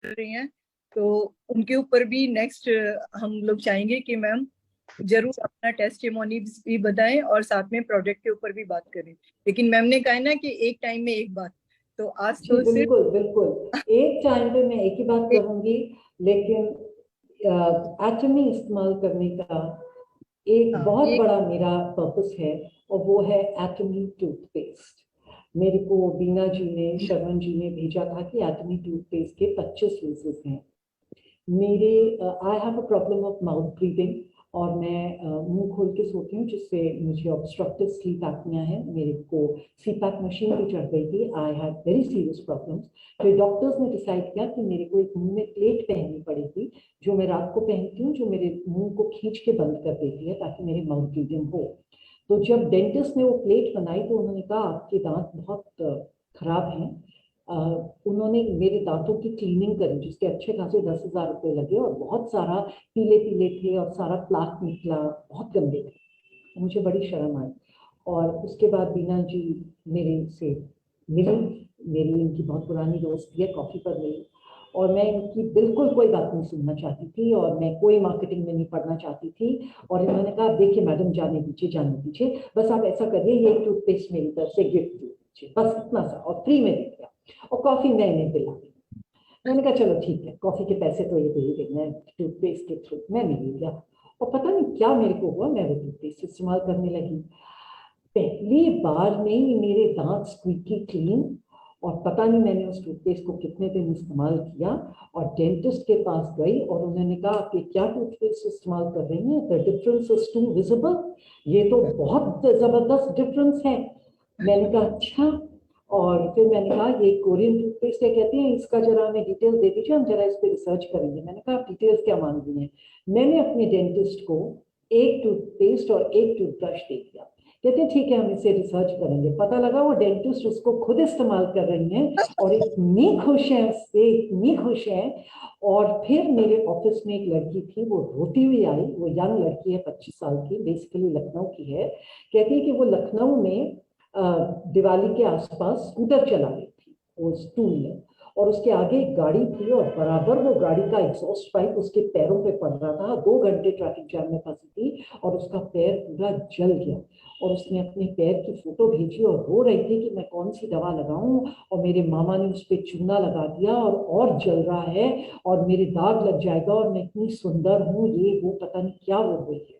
रही हैं, तो उनके ऊपर भी नेक्स्ट हम लोग चाहेंगे कि मैम जरूर अपना टेस्टिमोनी भी बताएं और साथ में प्रोजेक्ट के ऊपर भी बात करें। लेकिन मैम ने कहा है ना कि एक टाइम में एक बात, तो आज जी तो सिर्फ बिल्कुल बिल्कुल, एक टाइम पे मैं एक ही बात करूंगी, लेकिन एटमी इस्तेमाल करने का एक हाँ बहुत ये बड़ा मेरा पर्पस है, और वो है एटमी टूथपेस्ट। मेरे को बीना जी ने, शर्मन जी ने भेजा था कि एटमी टूथपेस्ट के 25 यूजेस हैं। मेरे I have a problem of mouth breathing, और मैं मुंह खोल के सोती हूँ, जिससे मुझे ऑब्स्ट्रक्टिव स्लीप एपनिया है। मेरे को सीपैप मशीन भी चढ़ गई थी, I had very serious problems. फिर डॉक्टर्स ने डिसाइड किया कि मेरे को एक मुंह में प्लेट पहननी पड़ेगी, जो मैं रात को पहनती हूँ, जो मेरे मुंह को खींच के बंद कर देती है ताकि मेरी माउथ ब्रीदिंग हो। तो जब डेंटिस्ट ने वो प्लेट बनाई तो उन्होंने कहा आपके दांत बहुत खराब हैं। उन्होंने मेरे दांतों की क्लीनिंग करी, जिसके अच्छे खासे 10,000 रुपए लगे, और बहुत सारा पीले पीले थे और सारा प्लाक निकला, बहुत गंदे थे। मुझे बड़ी शर्म आई। और उसके बाद बीना जी मेरे से मिली, मेरी इनकी बहुत पुरानी दोस्त है, कॉफी पर मिली, और मैं इनकी बिल्कुल कोई बात नहीं सुनना चाहती थी, और मैं कोई मार्केटिंग में नहीं पढ़ना चाहती थी। और इन्होंने कहा देखिए मैडम, जाने दीजिए जाने दीजिए, बस आप ऐसा करिए, ये टूथपेस्ट मेरी तरफ से गिफ्ट दीजिए, बस इतना सा, और फ्री में दे दिया, और कॉफी मैंने पिला दी। मैंने कहा चलो ठीक है, कॉफी के पैसे तो ये दे ही देना है, टूथपेस्ट के थ्रू मैंने ले लिया। और पता नहीं क्या मेरे को हुआ, मैं वो टूथपेस्ट इस्तेमाल करने लगी। पहली बार में ही मेरे दांत स्क्वीकी क्लीन, और पता नहीं मैंने उस टूथपेस्ट को कितने दिन इस्तेमाल किया। और डेंटिस्ट के पास गई और उन्होंने कहा कि क्या टूथपेस्ट इस्तेमाल कर रही हैं, the difference is too visible, ये तो बहुत जबरदस्त डिफरेंस है। मैंने कहा अच्छा। और फिर मैंने कहा ये कोरियन टूथपेस्ट है, कहती हैं इसका जरा हमें डिटेल दे दीजिए, हम जरा इस पर रिसर्च करेंगे। मैंने कहा डिटेल्स क्या मांग रही हैं। मैंने अपने डेंटिस्ट को एक टूथपेस्ट और एक टूथब्रश दे दिया। कहते हैं ठीक है, हम इसे रिसर्च करेंगे। पता लगा वो डेंटिस्ट उसको खुद इस्तेमाल कर रही हैं, और इतनी खुश है उससे, इतनी खुश है। और फिर मेरे ऑफिस में एक लड़की थी, वो रोती हुई आई, वो यंग लड़की है, 25 साल की, बेसिकली लखनऊ की है। कहती है कि वो लखनऊ में दिवाली के आसपास स्कूटर चला रही थी, वो टू व्हीलर, और उसके आगे एक गाड़ी थी, और बराबर वो गाड़ी का एग्जॉस्ट पाइप उसके पैरों पे पड़ रहा था। 2 घंटे ट्रैफिक जाम में फंसी थी, और उसका पैर पूरा जल गया। और उसने अपने पैर की फोटो भेजी और रो रही थी कि मैं कौन सी दवा लगाऊं, और मेरे मामा ने उस पर चूना लगा दिया, और जल रहा है, और मेरे दाग लग जाएगा, और मैं इतनी सुंदर हूँ, ये वो पता नहीं क्या वो हुई है।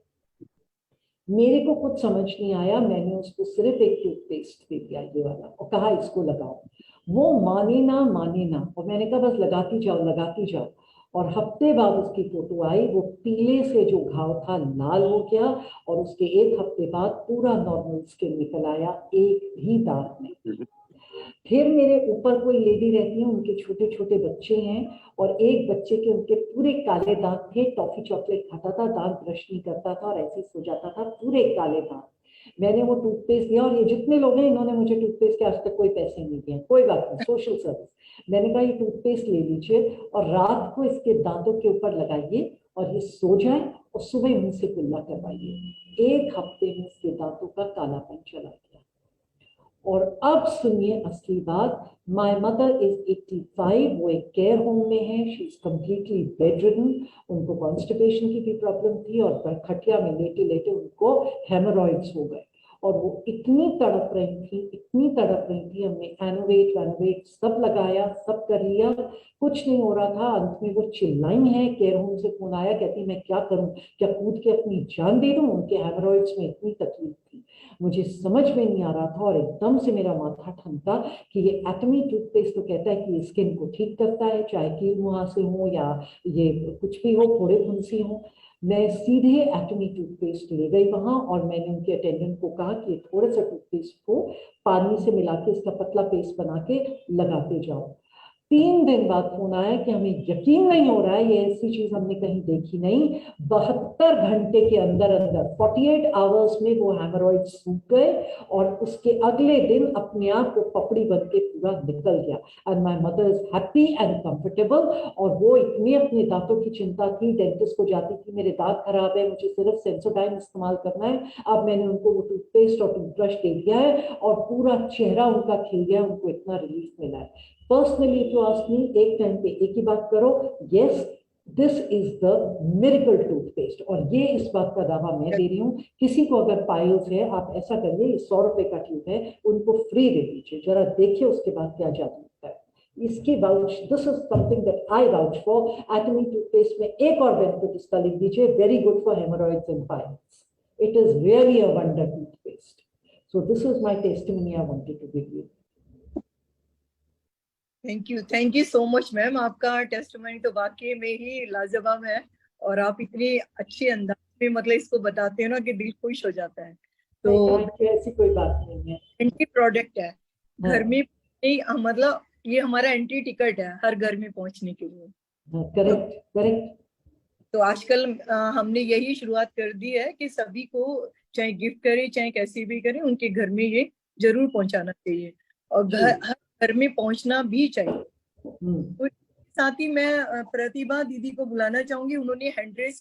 मेरे को कुछ समझ नहीं आया, मैंने उसको सिर्फ एक टूथपेस्ट दे दिया ये वाला, और कहा इसको लगाओ। वो माने ना माने ना, और मैंने कहा बस लगाती जाओ लगाती जाओ। और हफ्ते बाद उसकी फोटो आई, वो पीले से जो घाव था लाल हो गया, और उसके एक हफ्ते बाद पूरा नॉर्मल स्किन निकल आया, एक भी दाग नहीं। फिर मेरे ऊपर कोई लेडी रहती है, उनके छोटे छोटे बच्चे हैं, और एक बच्चे के उनके पूरे काले दांत थे, टॉफी चॉकलेट खाता था, दांत ब्रश नहीं करता था, और ऐसे सो जाता था, पूरे काले दांत। मैंने वो टूथपेस्ट दिया, और ये जितने लोग हैं इन्होंने मुझे टूथपेस्ट के आज तक कोई पैसे नहीं दिए, कोई बात नहीं, सोशल सर्विस। मैंने कहा ये टूथपेस्ट ले लीजिए, और रात को इसके दांतों के ऊपर लगाइए, और ये सो जाए, और सुबह मुंह से कुल्ला करवाइए। एक हफ्ते में इसके दांतों का कालापन चला गया। और अब सुनिए असली बात, माय मदर इज 85, वो एक केयर होम में है, she is completely bed ridden. उनको कॉन्स्टिपेशन की भी प्रॉब्लम थी, और खटिया में लेटे लेटे उनको हेमोरॉइड्स हो गए। और वो इतनी तड़प रही थी, इतनी तड़प रही थी, हमने एनोवेट वैनोवेट सब लगाया, सब कर लिया, कुछ नहीं हो रहा था। अंत में वो चिल्लाई है, केयर होम से फोन आया, कहती मैं क्या करूं, क्या कूद के अपनी जान दे दूं, उनके हेमोरॉइड्स में इतनी तकलीफ थी। मुझे समझ में नहीं आ रहा था, और एकदम से मेरा माथा ठनका कि ये एटमी टूथपेस्ट तो कहता है कि स्किन को ठीक करता है, चाहे कील मुहासे हो या ये कुछ भी हो, फोड़े फुंसी हो। मैं सीधे एटमी टूथपेस्ट ले गई वहां, और मैंने उनके अटेंडेंट को कहा कि थोड़ा सा टूथपेस्ट को पानी से मिला के इसका पतला पेस्ट बना के लगाते जाओ। 3 दिन बाद फोन आया कि हमें यकीन नहीं हो रहा है, ये ऐसी चीज हमने कहीं देखी नहीं। 72 घंटे के अंदर अंदर 48 आवर्स में वो हेमोरॉइड सूख गए, और उसके अगले दिन अपने आप को पपड़ी बन के पूरा निकल गया। And my mother is happy and comfortable. और वो इतनी अपने दांतों की चिंता थी, डेंटिस्ट को जाती थी मेरे दांत खराब है, मुझे सिर्फ सेंसोडाइन इस्तेमाल करना है। अब मैंने उनको वो टूथपेस्ट और टूथब्रश दे दिया है, और पूरा चेहरा उनका खिल गया, उनको इतना रिलीफ मिला है। पर्सनली टू आस्क मी, एक टाइम पे एक ही बात करो, yes this is the miracle toothpaste, और ये इस बात का दावा मैं दे रही हूँ, किसी को अगर पाइल्स है आप ऐसा करिए, 100 रुपए का ट्यूब है, उनको फ्री दे दीजिए, जरा देखिए उसके बाद क्या जादू होता है। इसकी vouch, this is something that I vouch for. Atomy toothpaste में एक और बेनिफिट इसका लिख दीजिए, very good for haemorrhoids and piles, it is really a wonder toothpaste. So this is my testimony I wanted to give you. Thank you so much ma'am. आपका testimony तो वाकई में ही लाजवाब है, और आप इतनी अच्छे अंदाज में मतलब इसको बताते हो ना कि दिल खुश हो जाता है। तो ऐसी कोई बात नहीं है, एंटी प्रोडक्ट है हाँ, घर में मतलब ये हमारा एंट्री टिकट है हर घर में पहुंचने के लिए। तो करेक्ट करेक्ट। तो आजकल हमने यही शुरुआत कर दी है कि सभी को चाहे गिफ्ट करें चाहे कैसे भी करें, उनके घर में ये जरूर पहुंचाना चाहिए, और हर घर में पहुंचना भी चाहिए। तो साथ ही मैं प्रतिभा दीदी को बुलाना चाहूंगी, उन्होंने 100